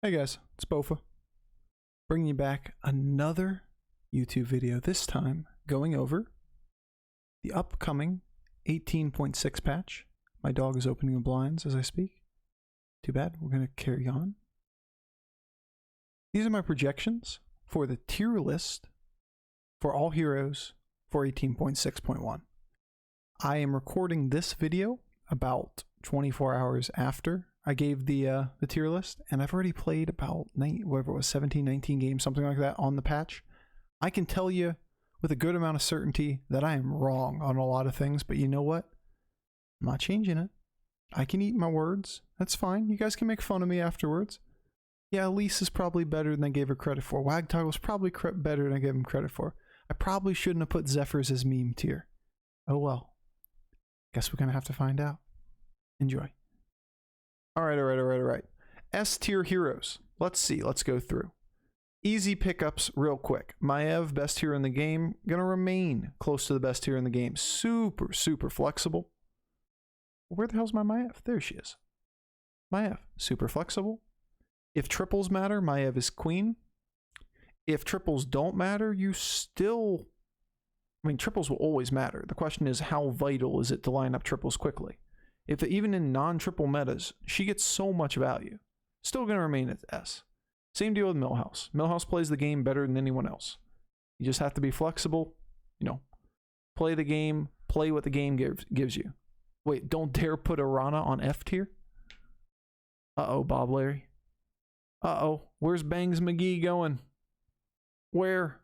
Hey guys, it's Bofa. Bringing you back another YouTube video, this time going over the upcoming 18.6 patch. My dog is opening the blinds as I speak. Too bad, we're going to carry on. These are my projections for the tier list for all heroes for 18.6.1. I am recording this video about 24 hours after I gave the tier list, and I've already played about 17, 19 games, something like that, on the patch. I can tell you with a good amount of certainty that I am wrong on a lot of things, but you know what? I'm not changing it. I can eat my words. That's fine. You guys can make fun of me afterwards. Yeah, Elise is probably better than I gave her credit for. Wagtile was probably better than I gave him credit for. I probably shouldn't have put Zephyrs as meme tier. Oh well. Guess we're going to have to find out. Enjoy. Alright. S tier heroes. Let's see. Let's go through. Easy pickups real quick. Maiev, best hero in the game. Gonna remain close to the best hero in the game. Super, super flexible. Where the hell's my Maiev? There she is. Maiev. Super flexible. If triples matter, Maiev is queen. If triples don't matter, you still... I mean, triples will always matter. The question is, how vital is it to line up triples quickly? If even in non-triple metas, she gets so much value. Still going to remain at S. Same deal with Millhouse. Millhouse plays the game better than anyone else. You just have to be flexible. You know, play the game, play what the game gives you. Wait, don't dare put Arana on F tier? Uh-oh, Bob Larry. Uh-oh, where's Bangs McGee going? Where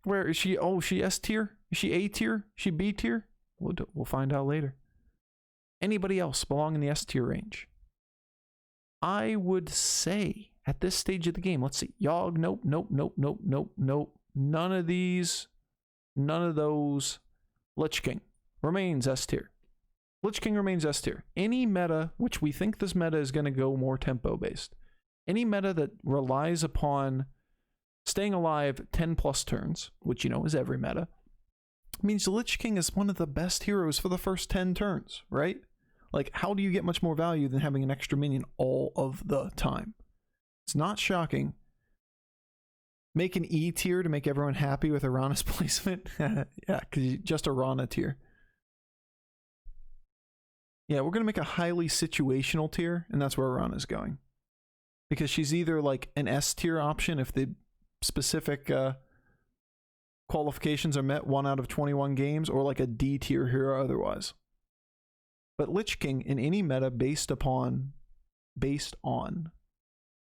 is she? Oh, is she S tier? Is she A tier? Is she B tier? We'll find out later. Anybody else belong in the S tier range? I would say at this stage of the game, let's see. Yogg, nope. None of these. None of those. Lich King remains S tier. Lich King remains S tier. Any meta, which we think this meta is going to go more tempo based. Any meta that relies upon staying alive 10 plus turns, which you know is every meta, means the Lich King is one of the best heroes for the first 10 turns, right? Like, how do you get much more value than having an extra minion all of the time? It's not shocking. Make an E tier to make everyone happy with Arana's placement. Yeah, because just Arana tier. Yeah, we're going to make a highly situational tier, and that's where Arana's going. Because she's either like an S tier option if the specific qualifications are met 1 out of 21 games, or like a D tier hero otherwise. But Lich King in any meta based on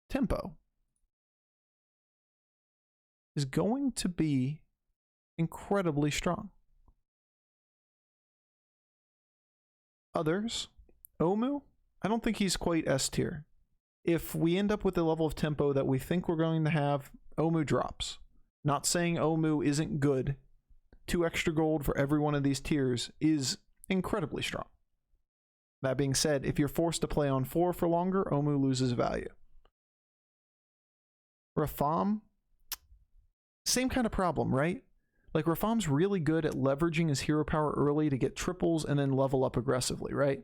tempo is going to be incredibly strong. Others, Omu, I don't think he's quite S tier. If we end up with the level of tempo that we think we're going to have, Omu drops. Not saying Omu isn't good. 2 extra gold for every one of these tiers is incredibly strong. That being said, if you're forced to play on 4 for longer, Omu loses value. Rafaam, same kind of problem, right? Like, Rafaam's really good at leveraging his hero power early to get triples and then level up aggressively, right?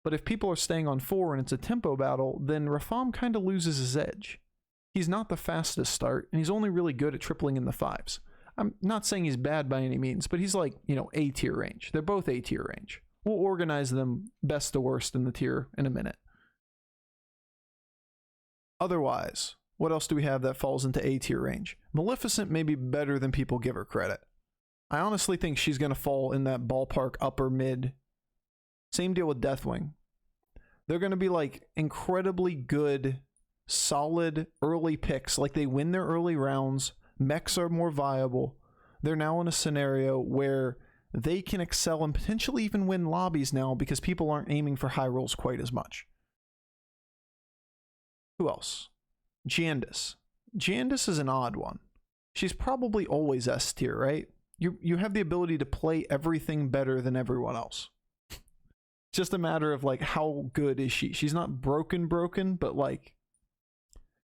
But if people are staying on 4 and it's a tempo battle, then Rafaam kind of loses his edge. He's not the fastest start, and he's only really good at tripling in the 5s. I'm not saying he's bad by any means, but he's like, you know, A tier range. They're both A tier range. We'll organize them best to worst in the tier in a minute. Otherwise, what else do we have that falls into A tier range? Maleficent may be better than people give her credit. I honestly think she's going to fall in that ballpark upper mid. Same deal with Deathwing. They're going to be like incredibly good, solid early picks. Like, they win their early rounds. Mechs are more viable. They're now in a scenario where they can excel and potentially even win lobbies now because people aren't aiming for high rolls quite as much. Who else? Jandice. Jandice is an odd one. She's probably always S tier, right? You have the ability to play everything better than everyone else. Just a matter of like, how good is she? She's not broken, but like,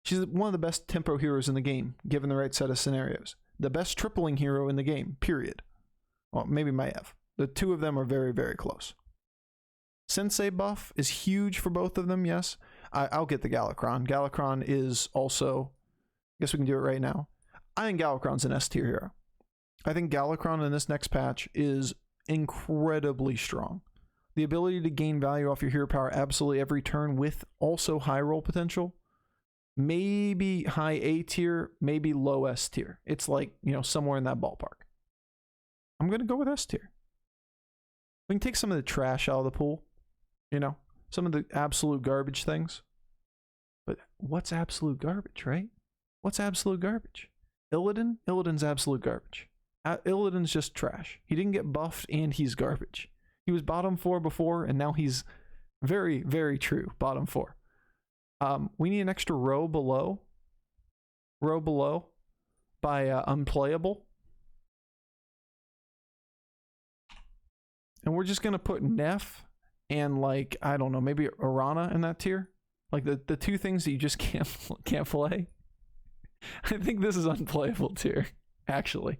she's one of the best tempo heroes in the game, given the right set of scenarios. The best tripling hero in the game, period. Well, maybe Maiev. The 2 of them are very, very close. Sensei buff is huge for both of them, yes. I'll get the Galakrond. Galakrond is also, I guess we can do it right now. I think Galakrond's an S tier hero. I think Galakrond in this next patch is incredibly strong. The ability to gain value off your hero power absolutely every turn with also high roll potential. Maybe high A tier, maybe low S tier. It's like, you know, somewhere in that ballpark. I'm going to go with S tier. We can take some of the trash out of the pool, you know, some of the absolute garbage things. But what's absolute garbage, right? What's absolute garbage? Illidan? Illidan's absolute garbage. Illidan's just trash. He didn't get buffed and he's garbage. He was bottom 4 before and now he's very, very true bottom 4. We need an extra row below. Row below by unplayable. And we're just going to put Neff and, like, I don't know, maybe Arana in that tier. Like the two things that you just can't play. I think this is unplayable tier, actually.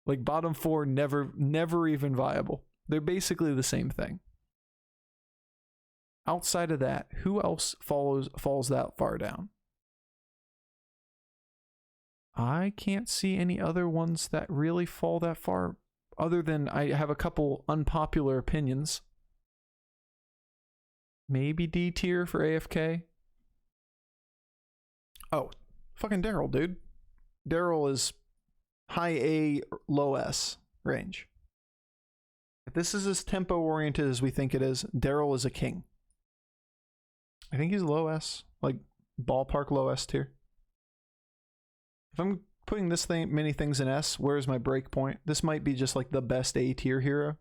Like bottom 4, never even viable. They're basically the same thing. Outside of that, who else falls that far down? I can't see any other ones that really fall that far, other than I have a couple unpopular opinions. Maybe D tier for AFK. Oh, fucking Daryl, dude. Daryl is high A, low S range. If this is as tempo oriented as we think it is, Daryl is a king. I think he's low S, like ballpark low S tier. If I'm putting this many things in S, where's my break point? This might be just like the best A tier hero.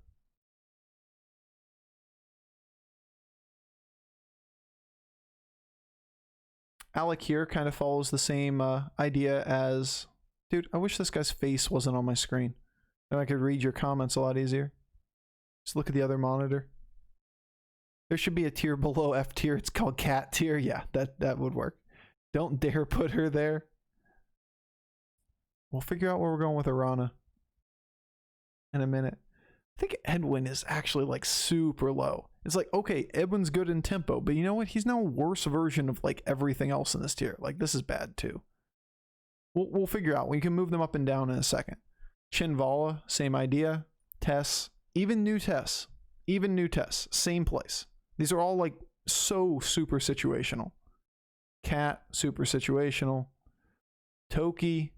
Alec here kind of follows the same idea as... Dude, I wish this guy's face wasn't on my screen. Then I could read your comments a lot easier. Just look at the other monitor. There should be a tier below F tier. It's called cat tier. Yeah, that would work. Don't dare put her there. We'll figure out where we're going with Arana in a minute. I think Edwin is actually like super low. It's like, okay, Edwin's good in tempo, but you know what? He's now a worse version of like everything else in this tier. Like this is bad too. We'll figure out. We can move them up and down in a second. Chinvala, same idea. Tess, even new Tess, same place. These are all like so super situational. Cat, super situational. Toki,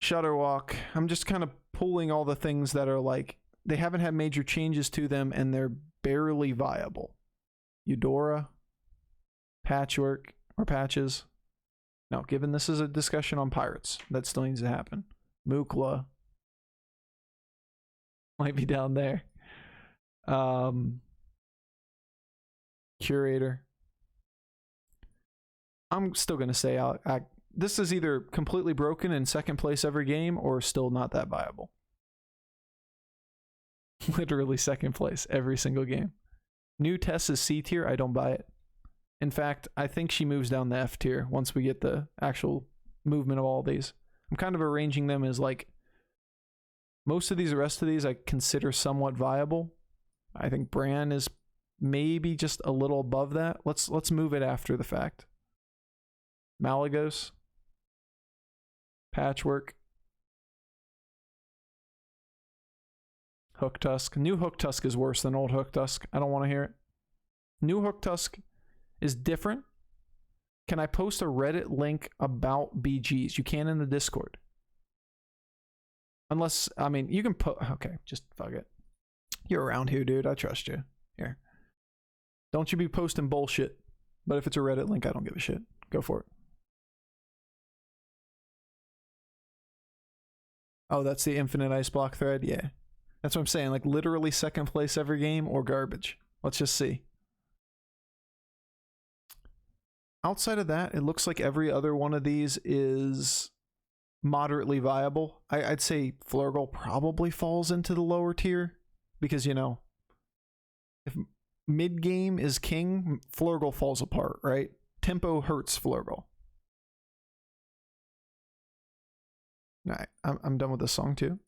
Shutterwalk. I'm just kind of pulling all the things that are like, they haven't had major changes to them and they're barely viable. Eudora, Patchwork, or Patches. No, given this is a discussion on pirates, that still needs to happen. Mukla might be down there. Curator. I'm still going to say this is either completely broken in second place every game or still not that viable. Literally second place every single game. New Tess is C tier. I don't buy it. In fact, I think she moves down the F tier once we get the actual movement of all these. I'm kind of arranging them as like most of these, the rest of these I consider somewhat viable. I think Bran is maybe just a little above that. Let's move it after the fact. Malagos, Patchwork, Hooktusk. New Hooktusk is worse than old Hooktusk. I don't want to hear it. New Hooktusk is different. Can I post a Reddit link about BGs? You can in the Discord. Unless, I mean, you can put, okay, just fuck it. You're around here, dude. I trust you. Here. Don't you be posting bullshit. But if it's a Reddit link, I don't give a shit. Go for it. Oh, that's the infinite ice block thread? Yeah. That's what I'm saying. Like, literally second place every game or garbage. Let's just see. Outside of that, it looks like every other one of these is moderately viable. I'd say Flurgle probably falls into the lower tier because, you know, if mid-game is king, Flurgle falls apart, right? Tempo hurts Flurgle. All right, I'm done with this song too.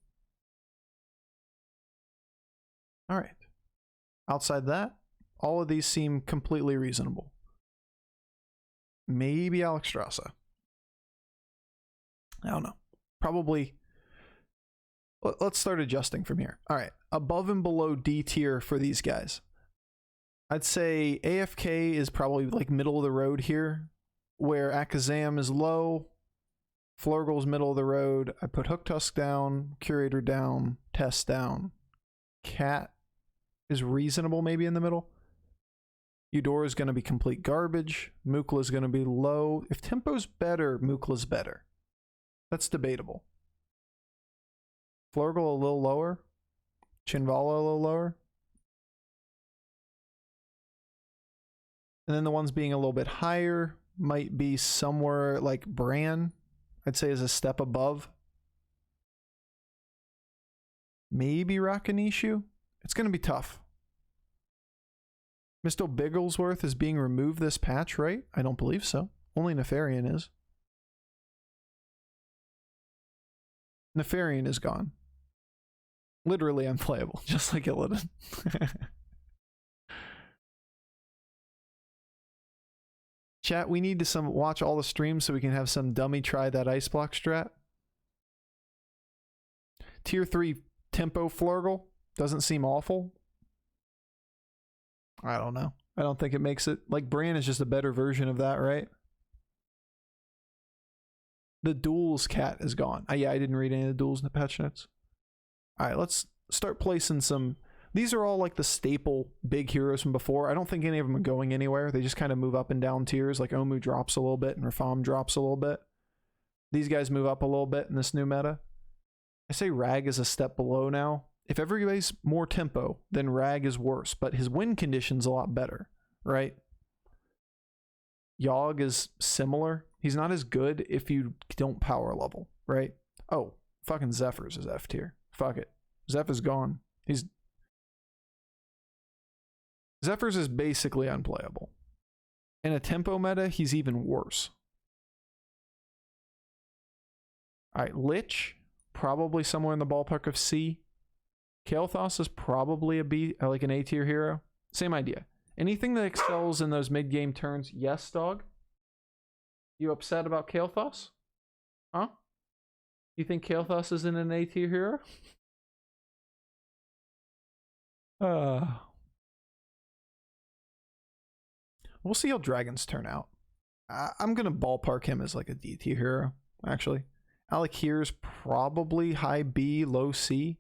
All right. Outside that, All of these seem completely reasonable. Maybe Alexstrasza. I don't know. Probably. Let's start adjusting from here. All right. Above and below D tier for these guys. I'd say AFK is probably like middle of the road here, where Akazam is low, Flurgle's middle of the road. I put Hooktusk down, Curator down, Test down. Cat is reasonable, maybe in the middle. Eudora is going to be complete garbage. Mukla is going to be low. If tempo's better, Mukla's better. That's debatable. Flurgle a little lower. Chinvala a little lower. And then the ones being a little bit higher might be somewhere like Bran, I'd say is a step above. Maybe Rakanishu. It's going to be tough. Mr. Bigglesworth is being removed this patch, right? I don't believe so. Only Nefarian is. Nefarian is gone. Literally unplayable, just like Illidan. Chat, we need to watch all the streams so we can have some dummy try that ice block strat. Tier 3 tempo Flurgle doesn't seem awful. I don't know. I don't think it makes it. Like, Bran is just a better version of that, right? The duels cat is gone. Yeah, I didn't read any of the duels in the patch notes. All right, let's start placing some. These are all like the staple big heroes from before. I don't think any of them are going anywhere. They just kind of move up and down tiers. Like Omu drops a little bit and Rafam drops a little bit. These guys move up a little bit in this new meta. I say Rag is a step below now. If everybody's more tempo, then Rag is worse, but his win condition's a lot better, right? Yogg is similar. He's not as good if you don't power level, right? Oh, fucking Zephyrs is F tier. Fuck it. Zephyr's gone. Zephyrs is basically unplayable. In a tempo meta, he's even worse. Alright, Lich, probably somewhere in the ballpark of C. Kael'thas is probably a B, like an A tier hero. Same idea. Anything that excels in those mid-game turns, yes, dog? You upset about Kael'thas? Huh? You think Kael'thas isn't an A tier hero? We'll see how dragons turn out. I'm going to ballpark him as like a D tier hero, actually. Alec here's probably high B, low C.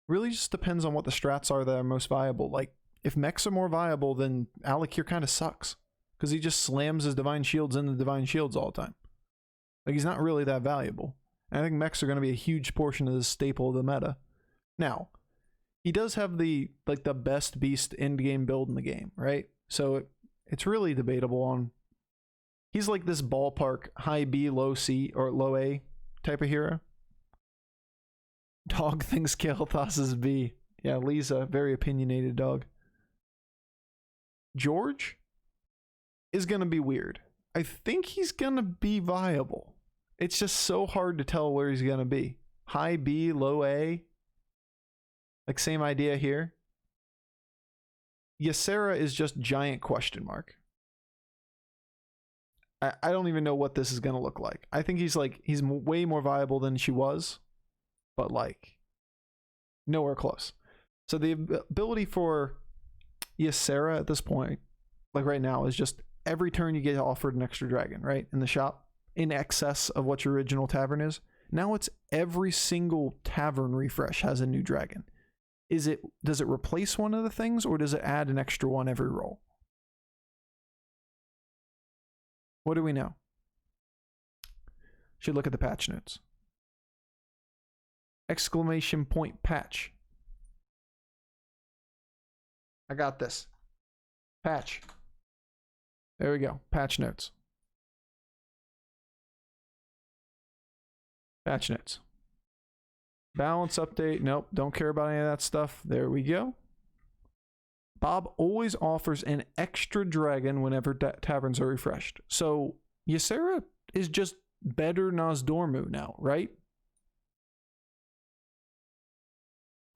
Really just depends on what the strats are that are most viable. Like, if mechs are more viable, then Alec here kind of sucks. Because he just slams his Divine Shields into Divine Shields all the time. Like, he's not really that valuable. And I think mechs are going to be a huge portion of the staple of the meta. Now, he does have the best beast end game build in the game, right? So it's really debatable on. He's like this ballpark high B, low C, or low A type of hero. Dog thinks Kael'thas is B. Yeah, Lisa, very opinionated dog. George is going to be weird. I think he's going to be viable. It's just so hard to tell where he's going to be. High B, low A. Like, same idea here. Ysera is just giant question mark. I don't even know what this is going to look like. I think he's way more viable than she was, but like nowhere close. So the ability for Ysera at this point, like right now, is just every turn you get offered an extra dragon, right? In the shop, in excess of what your original tavern is. Now it's every single tavern refresh has a new dragon. Does it replace one of the things, or does it add an extra one every roll? What do we know? Should look at the patch notes. Exclamation point patch. I got this. Patch. There we go. Patch notes. Patch notes. Balance update. Nope. Don't care about any of that stuff. There we go. Bob always offers an extra dragon whenever taverns are refreshed. So Ysera is just better Nozdormu now, right?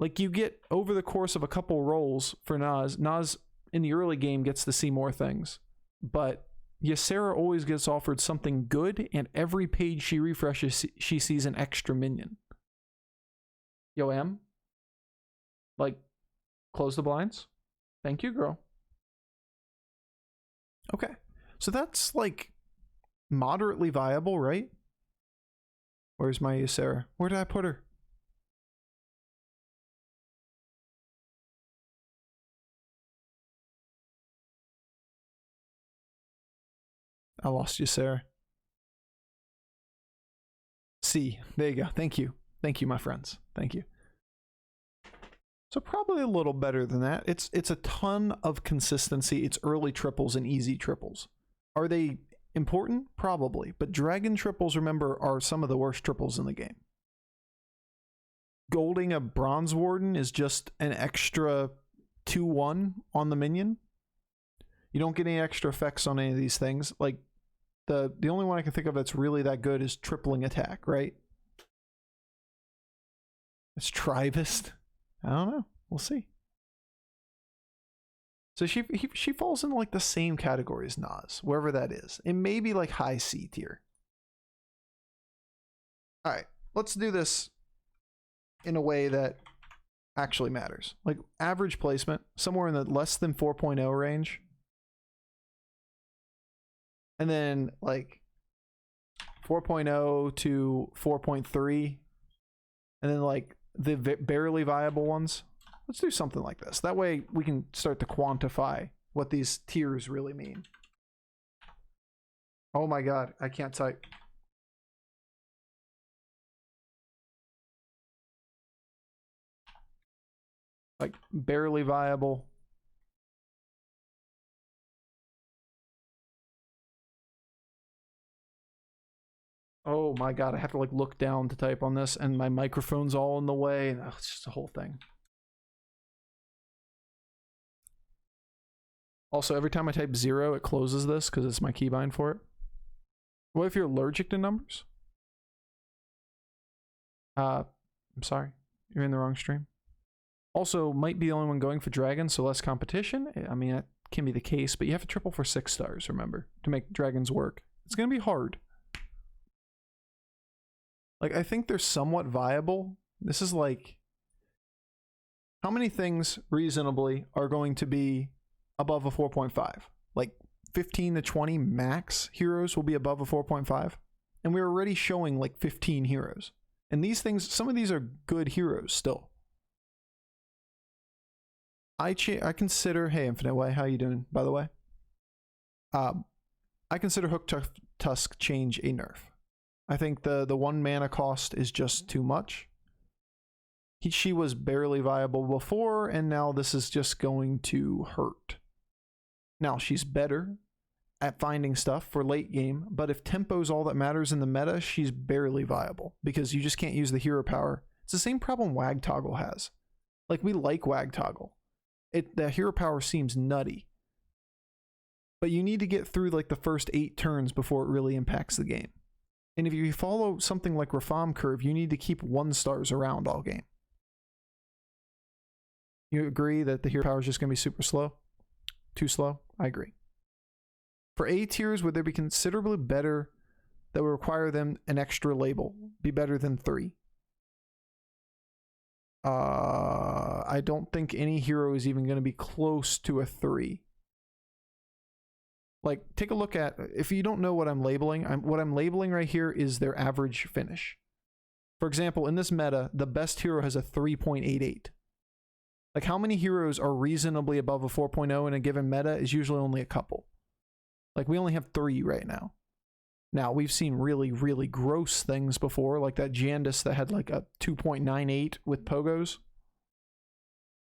Like you get over the course of a couple rolls for Naz. Naz in the early game gets to see more things, but Ysera always gets offered something good, and every page she refreshes, she sees an extra minion. Yo, Em? Like, close the blinds? Thank you, girl. Okay. So that's, like, moderately viable, right? Where's my Ysera? Where did I put her? I lost Ysera. C. There you go. Thank you. Thank you, my friends. Thank you. So probably a little better than that. It's a ton of consistency. It's early triples and easy triples. Are they important? Probably. But dragon triples, remember, are some of the worst triples in the game. Golding a Bronze Warden is just an extra 2-1 on the minion. You don't get any extra effects on any of these things. Like, the only one I can think of that's really that good is tripling attack, right? It's Trivist. I don't know. We'll see. So she falls in like the same category as Naz, wherever that is. It may be like high C tier. All right, let's do this in a way that actually matters. Like average placement, somewhere in the less than 4.0 range. And then like 4.0 to 4.3. And then like the barely viable ones. Let's do something like this. That way we can start to quantify what these tiers really mean. Oh my god, I can't type. Like barely viable. Oh my god, I have to like look down to type on this, and my microphone's all in the way. Oh, it's just a whole thing. Also, every time I type 0, it closes this because it's my keybind for it. What if you're allergic to numbers? I'm sorry. You're in the wrong stream. Also, might be the only one going for dragons, so less competition. I mean, that can be the case, but you have to triple for 6 stars, remember, to make dragons work. It's going to be hard. Like, I think they're somewhat viable. This is like, how many things reasonably are going to be above a 4.5? Like 15 to 20 max heroes will be above a 4.5. And we're already showing like 15 heroes. And these things, some of these are good heroes still. I consider, hey Infinite Way, how you doing, by the way? I consider Hook Tusk change a nerf. I think the 1 mana cost is just too much. She was barely viable before, and now this is just going to hurt. Now, she's better at finding stuff for late game, but if tempo's all that matters in the meta, she's barely viable because you just can't use the hero power. It's the same problem Wagtoggle has. Like, we like Wagtoggle. The hero power seems nutty. But you need to get through like the first 8 turns before it really impacts the game. And if you follow something like Reform Curve, you need to keep 1 stars around all game. You agree that the hero power is just going to be super slow? Too slow? I agree. For A tiers, would there be considerably better that would require them an extra label? Be better than 3? I don't think any hero is even going to be close to a 3. Like, take a look at, if you don't know what I'm labeling, what I'm labeling right here is their average finish. For example, in this meta, the best hero has a 3.88. Like, how many heroes are reasonably above a 4.0 in a given meta is usually only a couple. Like, we only have 3 right now. Now, we've seen really, really gross things before, like that Jandis that had like a 2.98 with Pogos.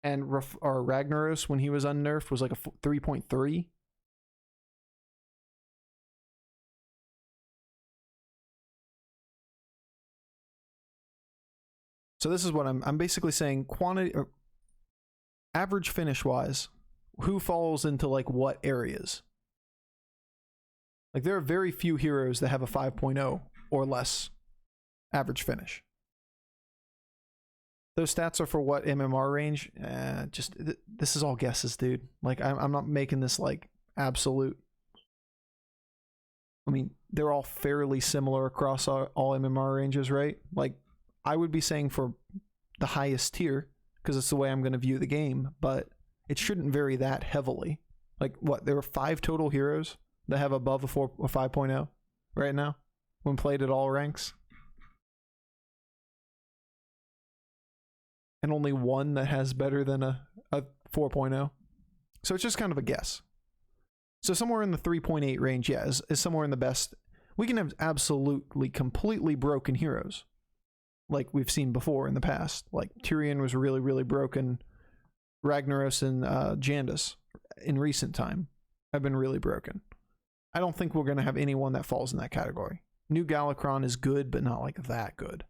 And Ragnaros, when he was unnerfed, was like a 3.3. So this is what I'm basically saying, quantity or average finish wise, who falls into like what areas? Like, there are very few heroes that have a 5.0 or less average finish. Those stats are for what MMR range? This is all guesses, dude. Like, I'm not making this like absolute. I mean, they're all fairly similar across all MMR ranges, right? Like, I would be saying for the highest tier, because it's the way I'm going to view the game, but it shouldn't vary that heavily. Like, what? There were 5 total heroes that have above a 5.0 right now when played at all ranks. And only 1 that has better than a 4.0. So it's just kind of a guess. So somewhere in the 3.8 range, yeah, is somewhere in the best. We can have absolutely, completely broken heroes, like we've seen before in the past. Like Tyrion was really, really broken. Ragnaros and Jandas in recent time have been really broken. I don't think we're going to have anyone that falls in that category. New Galakrond is good, but not like that good.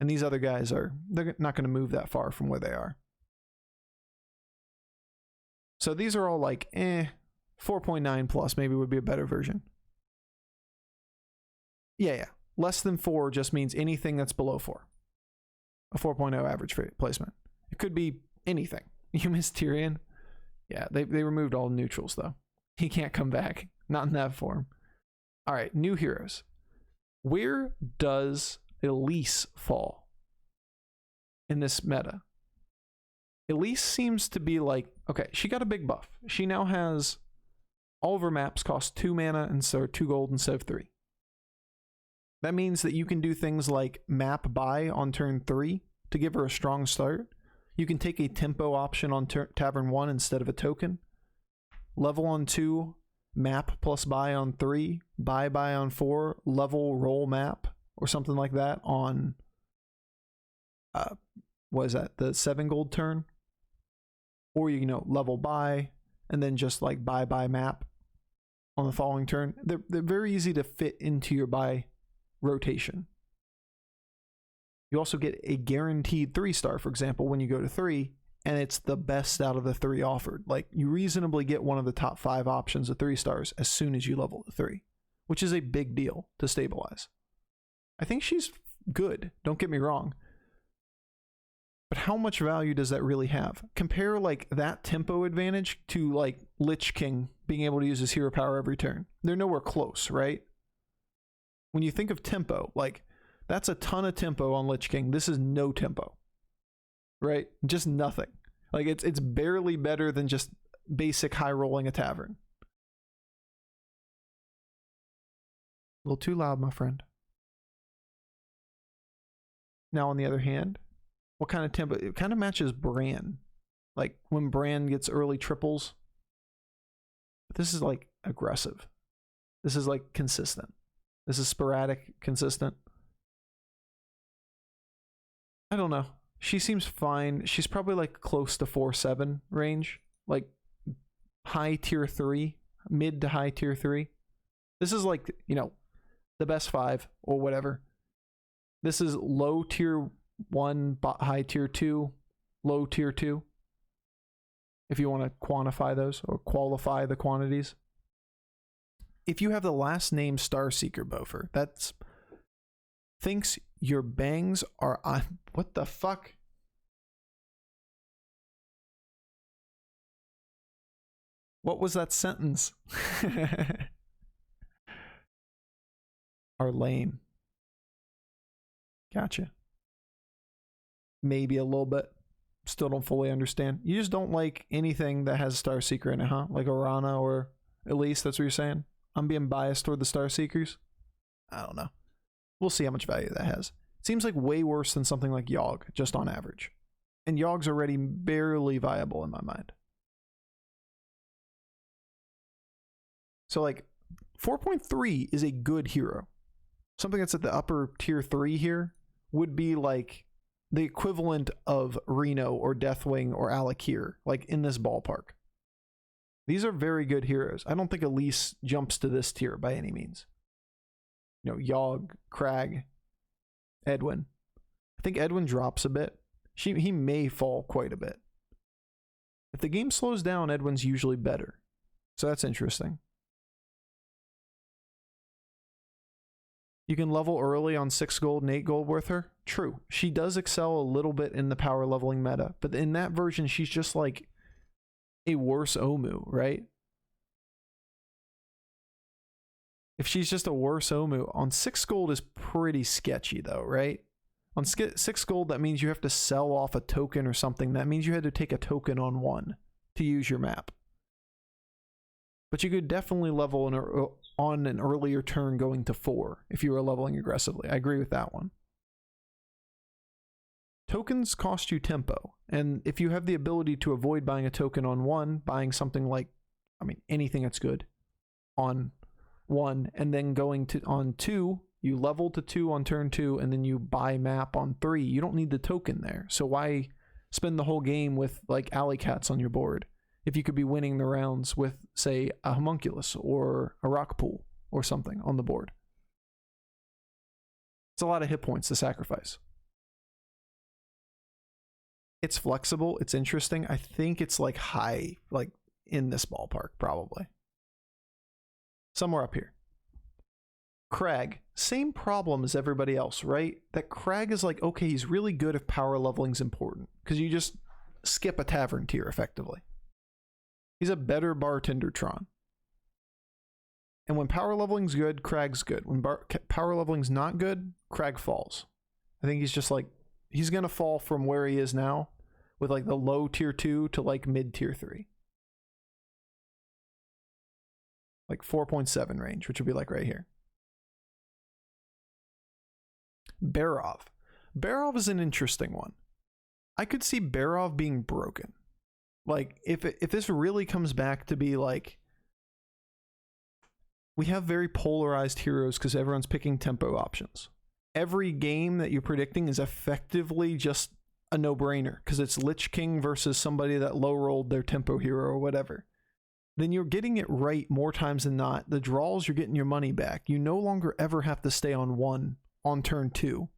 And these other guys they're not going to move that far from where they are. So these are all like, 4.9 plus maybe would be a better version. Yeah. Less than 4 just means anything that's below 4. A 4.0 average placement. It could be anything. You missed Tyrion? Yeah, they removed all neutrals though. He can't come back. Not in that form. All right, new heroes. Where does Elise fall in this meta? Elise seems to be like, okay, she got a big buff. She now has all of her maps cost 2 mana and so 2 gold instead of 3. That means that you can do things like map buy on turn 3 to give her a strong start. You can take a tempo option on Tavern 1 instead of a token. Level on 2, map plus buy on 3, buy on 4, level roll map or something like that on what is that, the 7 gold turn? Or level buy and then just like buy map on the following turn. They're very easy to fit into your buy rotation. You also get a guaranteed 3-star, for example, when you go to 3, and it's the best out of the 3 offered. Like, you reasonably get one of the top 5 options of 3 stars as soon as you level to 3, which is a big deal to stabilize. I think she's good, don't get me wrong. But how much value does that really have? Compare like that tempo advantage to like Lich King being able to use his hero power every turn. They're nowhere close, right? When you think of tempo, like that's a ton of tempo on Lich King. This is no tempo, right? Just nothing. Like it's barely better than just basic high rolling a tavern. A little too loud, my friend. Now, on the other hand, what kind of tempo? It kind of matches Bran. Like when Bran gets early triples. But this is like aggressive. This is like consistent. This is sporadic, consistent. I don't know. She seems fine. She's probably like close to 4-7 range. Like high tier 3, mid to high tier 3. This is like, the best 5 or whatever. This is low tier 1, high tier 2, low tier 2. If you want to quantify those or qualify the quantities. If you have the last name Starseeker, Bofer, that's thinks your bangs are on. What the fuck? What was that sentence? Are lame. Gotcha. Maybe a little bit. Still don't fully understand. You just don't like anything that has a Starseeker in it, huh? Like Orana or Elise, that's what you're saying? I'm being biased toward the Starseekers? I don't know. We'll see how much value that has. It seems like way worse than something like Yogg, just on average. And Yogg's already barely viable in my mind. So like 4.3 is a good hero. Something that's at the upper tier 3 here would be like the equivalent of Reno or Deathwing or Alakir, like in this ballpark. These are very good heroes. I don't think Elise jumps to this tier by any means. Yogg, Crag, Edwin. I think Edwin drops a bit. He may fall quite a bit. If the game slows down, Edwin's usually better. So that's interesting. You can level early on 6 gold and 8 gold worth her. True. She does excel a little bit in the power leveling meta, but in that version, she's just like a worse Omu, right? If she's just a worse Omu, on 6 gold is pretty sketchy though, right? On 6 gold, that means you have to sell off a token or something. That means you had to take a token on 1 to use your map. But you could definitely level on an earlier turn going to 4 if you were leveling aggressively. I agree with that one. Tokens cost you tempo, and if you have the ability to avoid buying a token on 1, buying something like, I mean, anything that's good on 1, and then going to on 2, you level to 2 on turn 2, and then you buy map on 3. You don't need the token there, so why spend the whole game with like alley cats on your board if you could be winning the rounds with, say, a homunculus or a rock pool or something on the board? It's a lot of hit points to sacrifice. It's flexible, it's interesting. I think it's like high, like in this ballpark, probably. Somewhere up here. Crag, same problem as everybody else, right? That Crag is like, okay, he's really good if power leveling's important, because you just skip a tavern tier effectively. He's a better bartender Tron. And when power leveling's good, Crag's good. When power leveling's not good, Crag falls. I think he's just like, he's going to fall from where he is now with like the low tier 2 to like mid tier 3. Like 4.7 range, which would be like right here. Barov. Barov is an interesting one. I could see Barov being broken. Like, if this really comes back to be like, we have very polarized heroes because everyone's picking tempo options. Every game that you're predicting is effectively just a no-brainer because it's Lich King versus somebody that low-rolled their tempo hero or whatever. Then you're getting it right more times than not. The draws, you're getting your money back. You no longer ever have to stay on 1 on turn 2.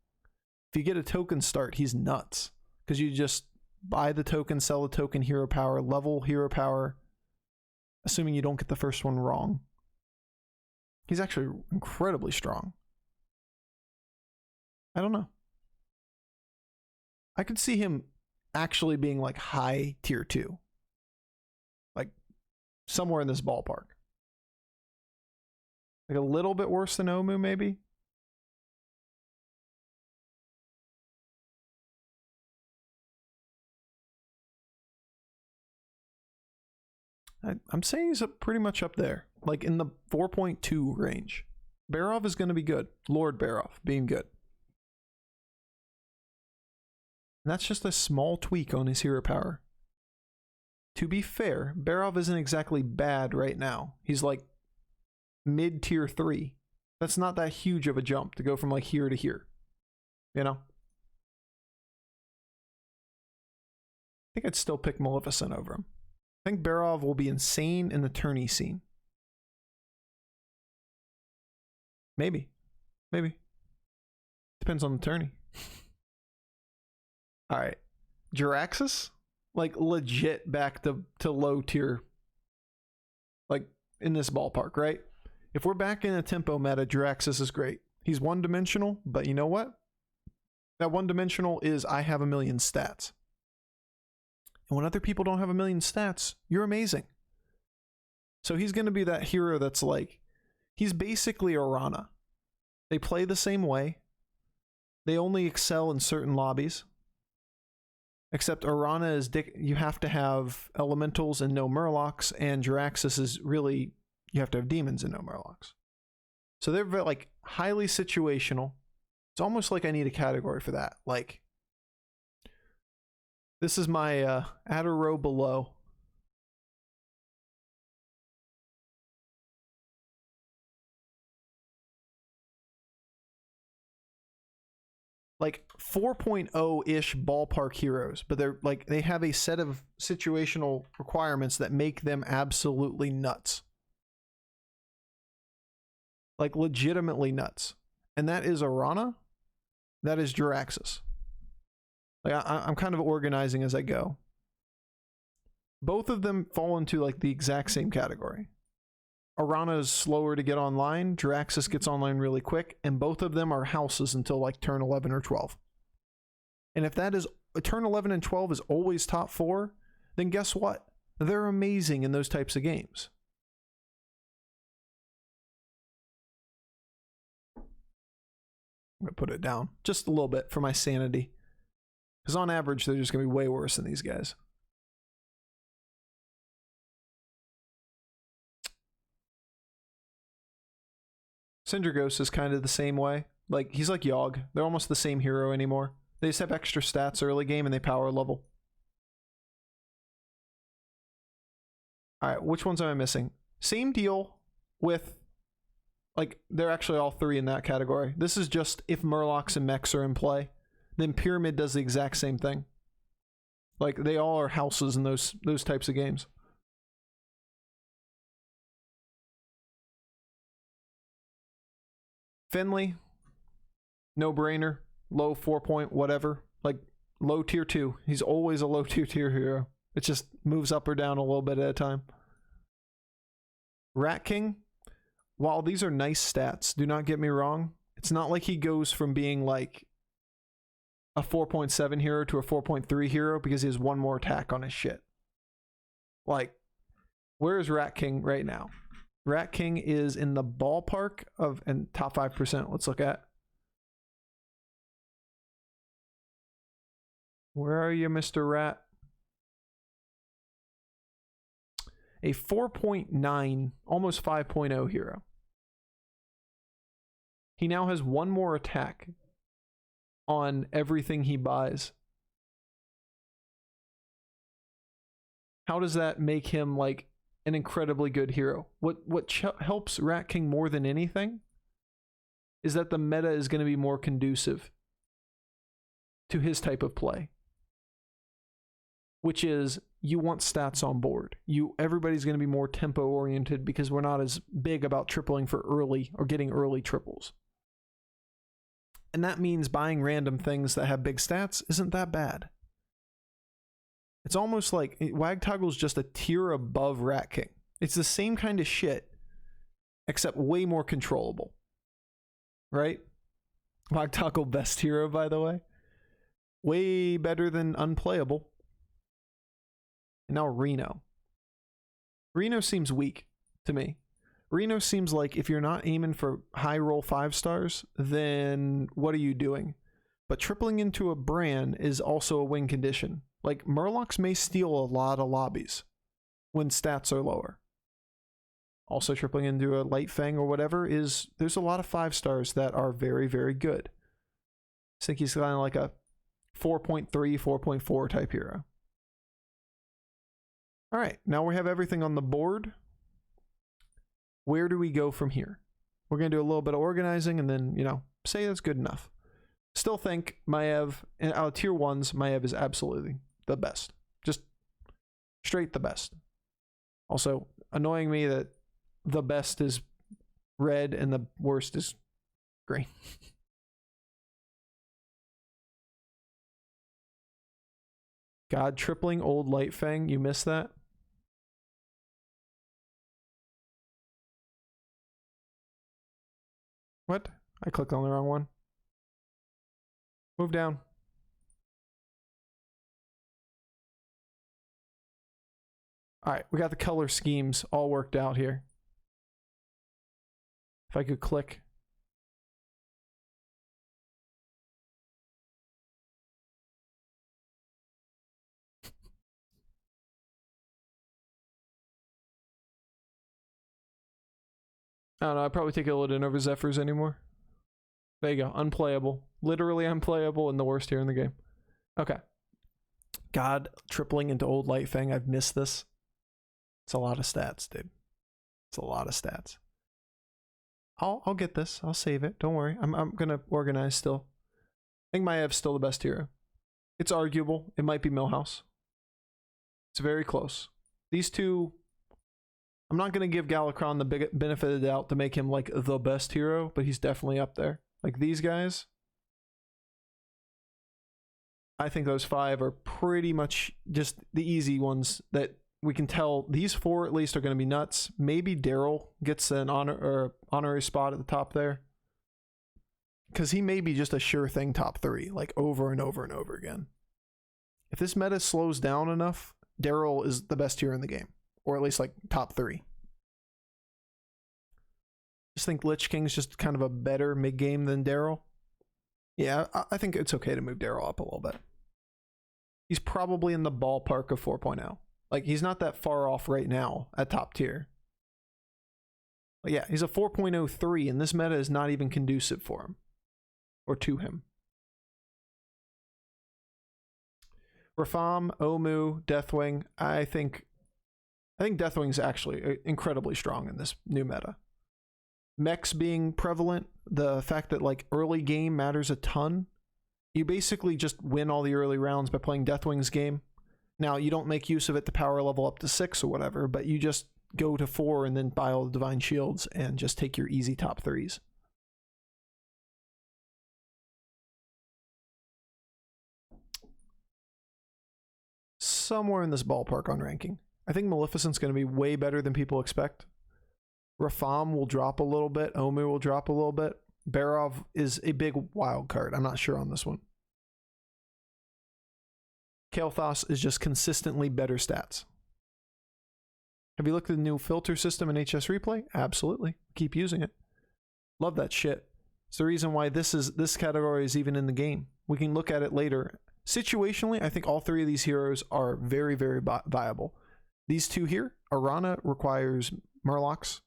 If you get a token start, he's nuts because you just buy the token, sell the token, hero power, level hero power, assuming you don't get the first one wrong. He's actually incredibly strong. I don't know. I could see him actually being like high tier 2. Like somewhere in this ballpark. Like a little bit worse than Omu, maybe? I'm saying he's pretty much up there, like in the 4.2 range. Barov is going to be good. Lord Barov being good. And that's just a small tweak on his hero power. To be fair, Barov isn't exactly bad right now. He's like mid tier 3. That's not that huge of a jump to go from like here to here. You know? I think I'd still pick Maleficent over him. I think Barov will be insane in the tourney scene. Maybe. Maybe. Depends on the tourney. Alright. Jaraxxus? Like legit back to low tier. Like in this ballpark, right? If we're back in a tempo meta, Jaraxxus is great. He's one-dimensional, but you know what? That one-dimensional is I have 1,000,000 stats. And when other people don't have 1,000,000 stats, you're amazing. So he's going to be that hero that's like, he's basically Orana. They play the same way. They only excel in certain lobbies. Except Orana is, you have to have elementals and no murlocs, and Jaraxxus is really, you have to have demons and no murlocs. So they're like highly situational. It's almost like I need a category for that. Like, this is my add a row below. Like 4.0-ish ballpark heroes, but they're like, they have a set of situational requirements that make them absolutely nuts. Like legitimately nuts. And that is Orana. That is Jaraxxus. Like I'm kind of organizing as I go. Both of them fall into like the exact same category. Arana is slower to get online. Jiraxxus gets online really quick, and both of them are houses until like turn 11 or 12. And if that is turn 11 and 12 is always top 4, then guess what? They're amazing in those types of games. I'm going to put it down just a little bit for my sanity. Because on average, they're just going to be way worse than these guys. Syndragos is kind of the same way. Like, he's like Yogg. They're almost the same hero anymore. They just have extra stats early game and they power level. Alright, which ones am I missing? Same deal with, like, they're actually all 3 in that category. This is just if Murlocs and mechs are in play. Then Pyramid does the exact same thing. Like, they all are houses in those types of games. Finley, no brainer, low 4 point whatever, like low tier 2. He's always a low tier hero. It just moves up or down a little bit at a time. Rat King, while these are nice stats, do not get me wrong, it's not like he goes from being like a 4.7 hero to a 4.3 hero because he has one more attack on his shit. Like, where is Rat King right now? Rat King is in the ballpark of, and top 5%, let's look at. Where are you, Mr. Rat? A 4.9, almost 5.0 hero. He now has one more attack on everything he buys. How does that make him like an incredibly good hero? What helps Rat King more than anything is that the meta is going to be more conducive to his type of play, which is you want stats on board. Everybody's going to be more tempo oriented because we're not as big about tripling for early or getting early triples. And that means buying random things that have big stats isn't that bad. It's almost like Wagtoggle's just a tier above Rat King. It's the same kind of shit, except way more controllable. Right? Wagtoggle best hero, by the way. Way better than unplayable. And now Reno. Reno seems weak to me. Reno seems like if you're not aiming for high roll 5 stars, then what are you doing? But tripling into a Bran is also a win condition. Like, Murlocs may steal a lot of lobbies when stats are lower. Also, tripling into a Light Fang or whatever there's a lot of 5 stars that are very, very good. I think he's kind of like a 4.3, 4.4 type hero. All right, now we have everything on the board. Where do we go from here? We're going to do a little bit of organizing and then, say that's good enough. Still think Maiev, and out of tier 1s, Maiev is absolutely the best. Just straight the best. Also, annoying me that the best is red and the worst is green. God, tripling old Light Fang, you missed that? What? I clicked on the wrong one. Move down. Alright, we got the color schemes all worked out here. If I could click. I don't know, I'd probably take Illidan over Zephyrs anymore. There you go, unplayable. Literally unplayable and the worst here in the game. Okay. God, tripling into old Light Fang, I've missed this. It's a lot of stats, dude. It's a lot of stats. I'll get this. I'll save it. Don't worry. I'm gonna organize still. I think Maiev's still the best hero. It's arguable. It might be Millhouse. It's very close. These two, I'm not gonna give Galakrond the big benefit of the doubt to make him like the best hero, but he's definitely up there. Like these guys, I think those 5 are pretty much just the easy ones that we can tell these 4 at least are going to be nuts. Maybe Daryl gets an honorary spot at the top there, because he may be just a sure thing top 3, like over and over and over again. If this meta slows down enough, Daryl is the best hero in the game, or at least like top 3. Just think Lich King's just kind of a better mid game than Daryl. Yeah, I think it's okay to move Daryl up a little bit. He's probably in the ballpark of 4.0. Like, he's not that far off right now at top tier. But yeah, he's a 4.03, and this meta is not even conducive for him. Or to him. Rafaam, Omu, Deathwing. I think Deathwing's actually incredibly strong in this new meta. Mechs being prevalent, the fact that like early game matters a ton. You basically just win all the early rounds by playing Deathwing's game. Now, you don't make use of it to power level up to 6 or whatever, but you just go to 4 and then buy all the Divine Shields and just take your easy top 3s. Somewhere in this ballpark on ranking. I think Maleficent's going to be way better than people expect. Rafaam will drop a little bit. Omu will drop a little bit. Barov is a big wild card. I'm not sure on this one. Kael'thas is just consistently better stats. Have you looked at the new filter system in HS Replay? Absolutely. Keep using it. Love that shit. It's the reason why this category is even in the game. We can look at it later. Situationally, I think all 3 of these heroes are very, very viable. These 2 here, Arana requires Murlocs,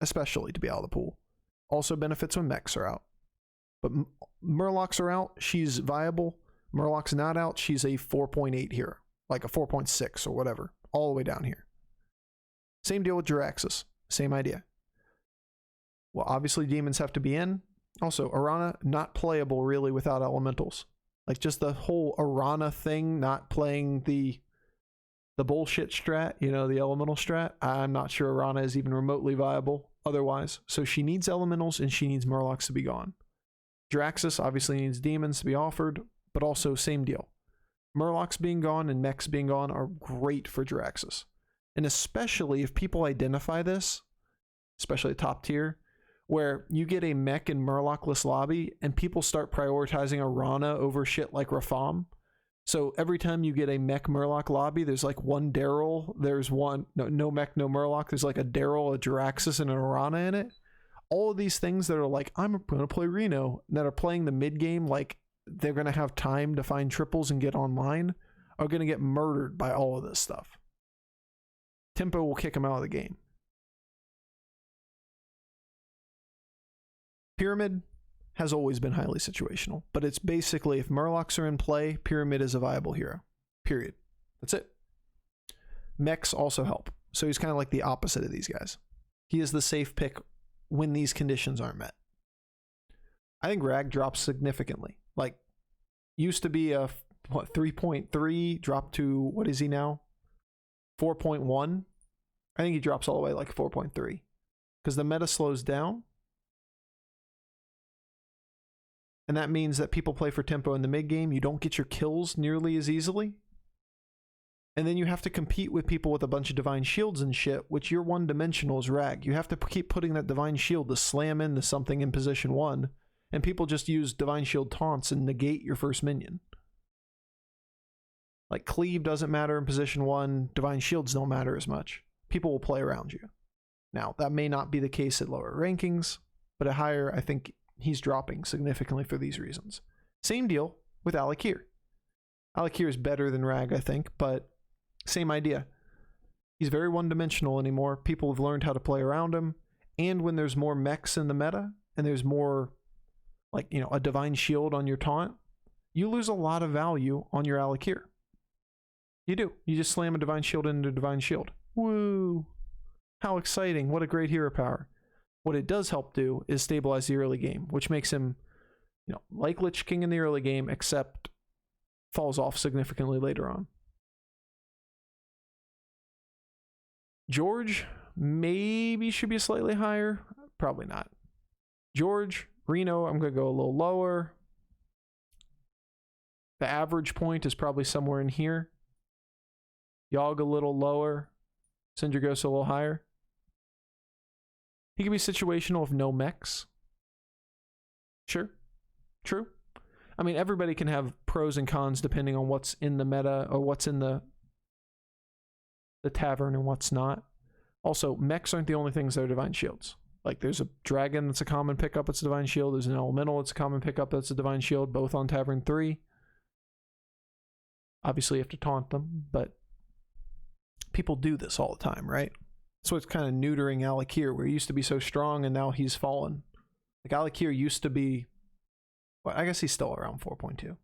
especially to be out of the pool. Also benefits when mechs are out. But Murlocs are out, she's viable. Murloc's not out, she's a 4.8 here. Like a 4.6 or whatever. All the way down here. Same deal with Jaraxxus. Same idea. Well, obviously demons have to be in. Also, Arana, not playable really without elementals. Like just the whole Arana thing, not playing the bullshit strat, you know, the elemental strat. I'm not sure Arana is even remotely viable otherwise. So she needs elementals and she needs Murlocs to be gone. Jaraxxus obviously needs demons to be offered, but also same deal. Murlocs being gone and mechs being gone are great for Jaraxxus. And especially if people identify this, especially top tier, where you get a mech and Murloc-less lobby and people start prioritizing Arana over shit like Rafaam. So every time you get a mech Murloc lobby, there's like one Daryl, there's one, no mech, no Murloc, there's like a Daryl, a Jaraxxus, and an Arana in it. All of these things that are like, I'm going to play Reno, that are playing the mid game like they're going to have time to find triples and get online, are going to get murdered by all of this stuff. Tempo will kick them out of the game. Pyramid has always been highly situational, but it's basically if Murlocs are in play, Pyramid is a viable hero. Period. That's it. Mechs also help. So he's kind of like the opposite of these guys. He is the safe pick when these conditions aren't met. I think Rag drops significantly. Like, used to be a 3.3, dropped to, what is he now? 4.1. I think he drops all the way like 4.3. Because the meta slows down. And that means that people play for tempo in the mid game. You don't get your kills nearly as easily. And then you have to compete with people with a bunch of divine shields and shit, which you're one-dimensional as Rag. You have to keep putting that divine shield to slam into something in position 1. And people just use divine shield taunts and negate your first minion. Like cleave doesn't matter in position 1. Divine shields don't matter as much. People will play around you. Now, that may not be the case at lower rankings, but at higher, I think he's dropping significantly for these reasons. Same deal with Al'Akir. Al'Akir is better than Rag, I think, but same idea. He's very one-dimensional anymore. People have learned how to play around him. And when there's more mechs in the meta, and there's more, like, you know, a divine shield on your taunt, you lose a lot of value on your Al'Akir. You do. You just slam a divine shield into a divine shield. Woo! How exciting. What a great hero power. What it does help do is stabilize the early game, which makes him, you know, like Lich King in the early game, except falls off significantly later on. George maybe should be slightly higher. Probably not. George, Reno, I'm going to go a little lower. The average point is probably somewhere in here. Yogg a little lower. Sindragosa a little higher. He can be situational with no mechs. Sure. True. I mean, everybody can have pros and cons depending on what's in the meta or what's in the tavern and what's not. Also, mechs aren't the only things that are Divine Shields. Like, there's a dragon that's a common pickup, it's a Divine Shield. There's an elemental that's a common pickup, that's a Divine Shield, both on Tavern 3. Obviously, you have to taunt them, but people do this all the time, right? So it's kind of neutering Alik'r, where he used to be so strong and now he's fallen. Like, Alik'r used to be, well, I guess he's still around 4.2.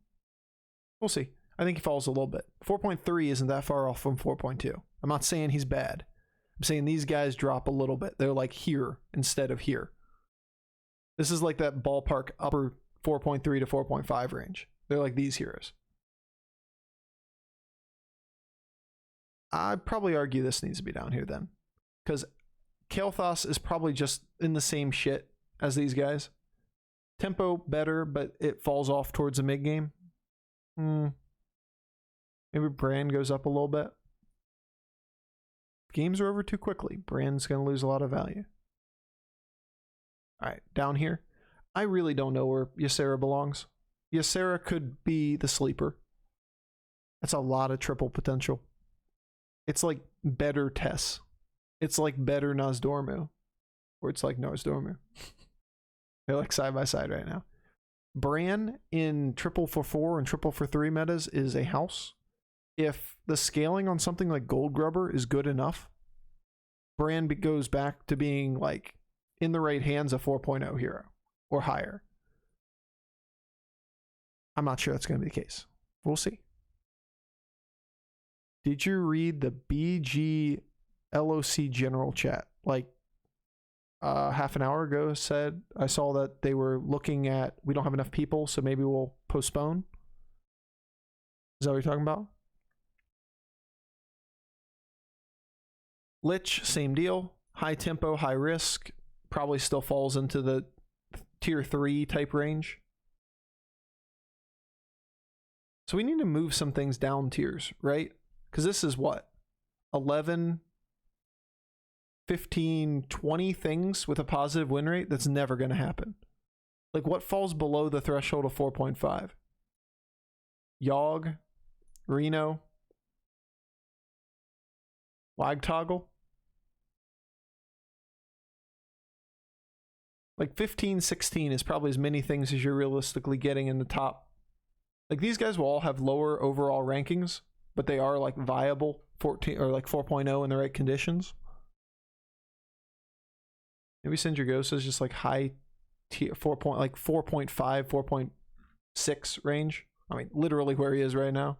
We'll see. I think he falls a little bit. 4.3 isn't that far off from 4.2. I'm not saying he's bad. I'm saying these guys drop a little bit. They're like here instead of here. This is like that ballpark upper 4.3 to 4.5 range. They're like these heroes. I'd probably argue this needs to be down here then. Because Kael'thas is probably just in the same shit as these guys. Tempo better, but it falls off towards the mid game. Maybe Brand goes up a little bit. Games are over too quickly. Brand's going to lose a lot of value. Alright, down here. I really don't know where Ysera belongs. Ysera could be the sleeper. That's a lot of triple potential. It's like better Tess. It's like better Nozdormu. Or it's like Nozdormu. They're like side by side right now. Bran in triple for 4 and triple for 3 metas is a house. If the scaling on something like Gold Grubber is good enough, Bran goes back to being like in the right hands a 4.0 hero or higher. I'm not sure that's going to be the case. We'll see. Did you read the BG LOC general chat? Like half an hour ago said, I saw that they were looking at, we don't have enough people, so maybe we'll postpone. Is that what you're talking about? Lich, same deal. High tempo, high risk. Probably still falls into the tier 3 type range. So we need to move some things down tiers, right? Because this is what? 11, 15, 20 things with a positive win rate? That's never going to happen. Like, what falls below the threshold of 4.5? Yogg, Reno, Wagtoggle. Like 15, 16 is probably as many things as you're realistically getting in the top. Like, these guys will all have lower overall rankings, but they are like viable 14 or like 4.0 in the right conditions. Maybe Sindragosa is just like high tier 4.5, 4.6 range. I mean, literally where he is right now.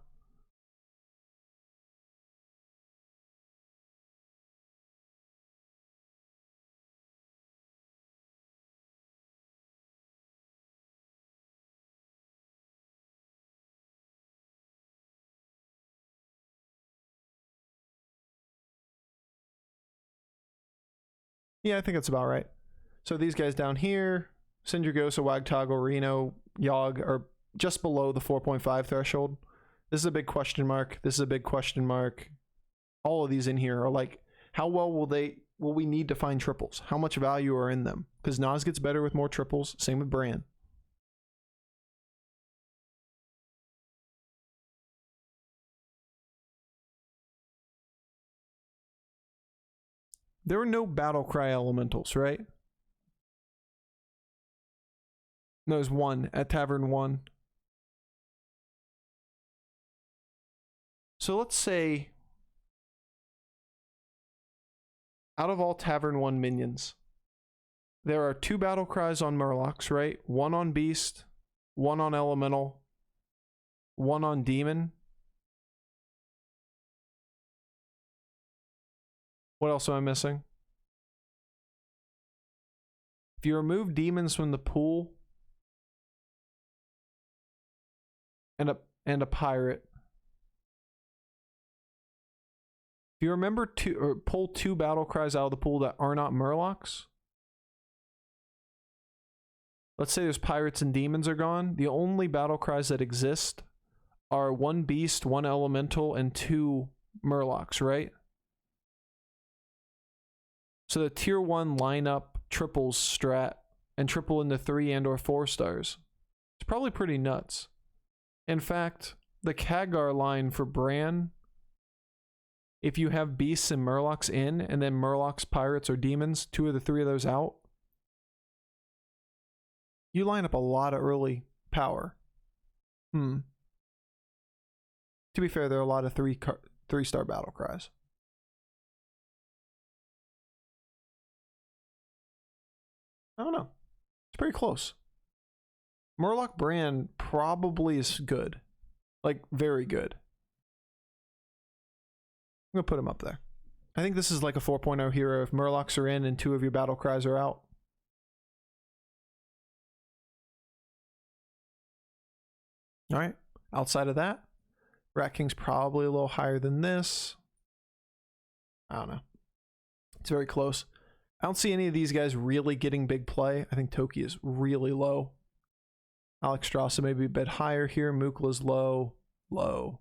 Yeah, I think that's about right. So these guys down here, Sindragosa, Wagtoggle, Reno, Yogg, are just below the 4.5 threshold. This is a big question mark. This is a big question mark. All of these in here are like, how well will we need to find triples? How much value are in them? Because Nas gets better with more triples. Same with Bran. There were no battle cry elementals, right? No, there's one at Tavern 1. So let's say out of all Tavern 1 minions, there are 2 battle cries on Murlocs, right? 1 on Beast, 1 on Elemental, 1 on Demon. What else am I missing? If you remove demons from the pool and a pirate. If you remember pull 2 battle cries out of the pool that are not Murlocs. Let's say there's pirates and demons are gone. The only battle cries that exist are 1 beast, 1 elemental, and 2 Murlocs, right? So the tier 1 lineup triples strat and triple into 3 and or 4 stars. It's probably pretty nuts. In fact, the Khadgar line for Bran, if you have beasts and Murlocs in, and then Murlocs, pirates, or demons, 2 of the 3 of those out, you line up a lot of early power. To be fair, there are a lot of 3-star battle cries. I don't know. It's pretty close. Murloc Bran probably is good. Like, very good. I'm going to put him up there. I think this is like a 4.0 hero if Murlocs are in and 2 of your battle cries are out. Alright. Outside of that, Rat King's probably a little higher than this. I don't know. It's very close. I don't see any of these guys really getting big play. I think Toki is really low. Alexstrasza maybe a bit higher here. Mookla's low. Low.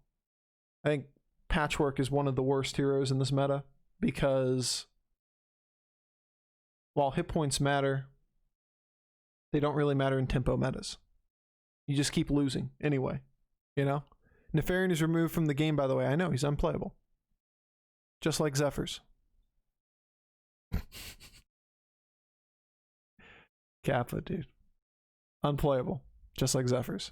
I think Patchwork is one of the worst heroes in this meta because while hit points matter, they don't really matter in tempo metas. You just keep losing anyway, you know? Nefarian is removed from the game, by the way. I know, he's unplayable. Just like Zephyrs. Kappa, dude. Unplayable. Just like Zephyrs.